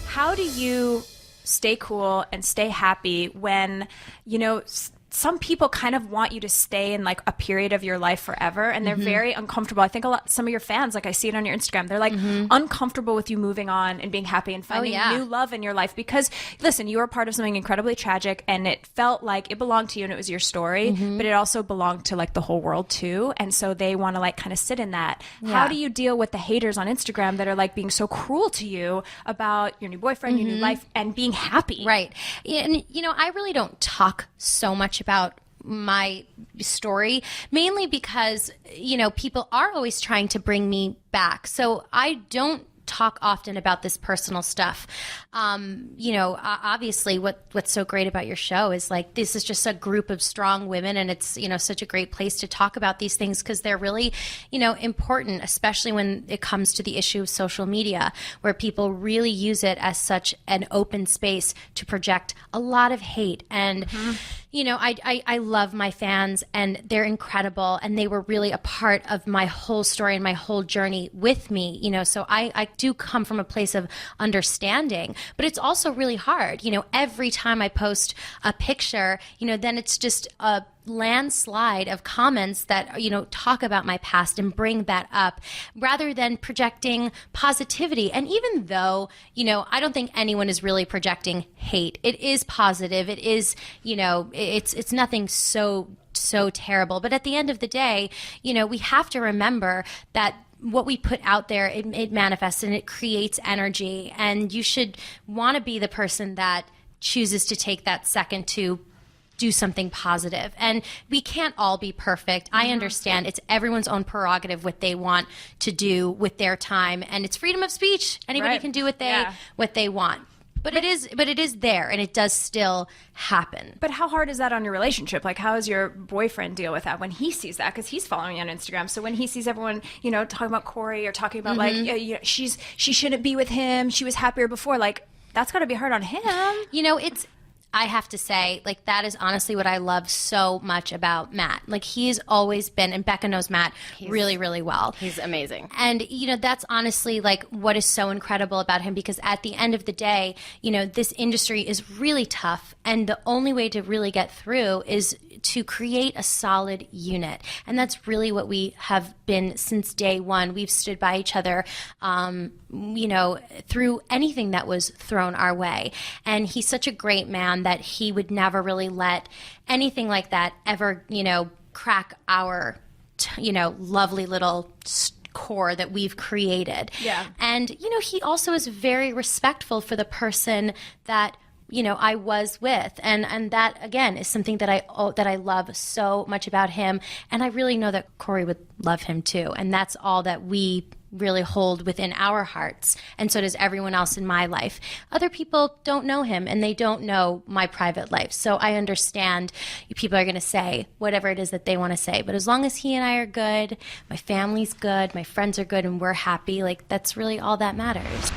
How do you stay cool and stay happy when, some people kind of want you to stay in like a period of your life forever, and they're very uncomfortable. I think some of your fans, like I see it on your Instagram, they're like uncomfortable with you moving on and being happy and finding new love in your life because, listen, you were part of something incredibly tragic and it felt like it belonged to you and it was your story, but it also belonged to like the whole world too. And so they want to like kind of sit in that. Yeah. How do you deal with the haters on Instagram that are like being so cruel to you about your new boyfriend, your new life, and being happy? Right. And, I really don't talk so much about my story, mainly because, people are always trying to bring me back. So I don't talk often about this personal stuff. Obviously what's so great about your show is like, this is just a group of strong women, and it's, such a great place to talk about these things because they're really, important, especially when it comes to the issue of social media, where people really use it as such an open space to project a lot of hate. And, I love my fans and they're incredible, and they were really a part of my whole story and my whole journey with me, so I do come from a place of understanding, but it's also really hard. Every time I post a picture, then it's just a landslide of comments that, talk about my past and bring that up rather than projecting positivity. And even though, I don't think anyone is really projecting hate, it is positive. It is, it's nothing so terrible. But at the end of the day, we have to remember that what we put out there, it manifests and it creates energy. And you should want to be the person that chooses to take that second to do something positive. And we can't all be perfect. I understand it's everyone's own prerogative what they want to do with their time, and it's freedom of speech. Anybody can do what they want. But it is there, and it does still happen. But how hard is that on your relationship? Like, how does your boyfriend deal with that when he sees that? Because he's following you on Instagram. So when he sees everyone, talking about Cory or talking about she shouldn't be with him, she was happier before. Like, that's got to be hard on him. I have to say, like, that is honestly what I love so much about Matt. Like, he's always been, and Becca knows Matt really, really well. He's amazing. And, that's honestly, like, what is so incredible about him, because at the end of the day, this industry is really tough, and the only way to really get through is to create a solid unit. And that's really what we have been since day one. We've stood by each other, through anything that was thrown our way. And he's such a great man that he would never really let anything like that ever, crack our, lovely little core that we've created. Yeah. And, he also is very respectful for the person that I was with, and that again is something that I love so much about him, and I really know that Cory would love him too, and that's all that we really hold within our hearts, and so does everyone else in my life. Other people don't know him, and they don't know my private life, so I understand people are going to say whatever it is that they want to say, but as long as he and I are good, my family's good, my friends are good, and we're happy, like, that's really all that matters.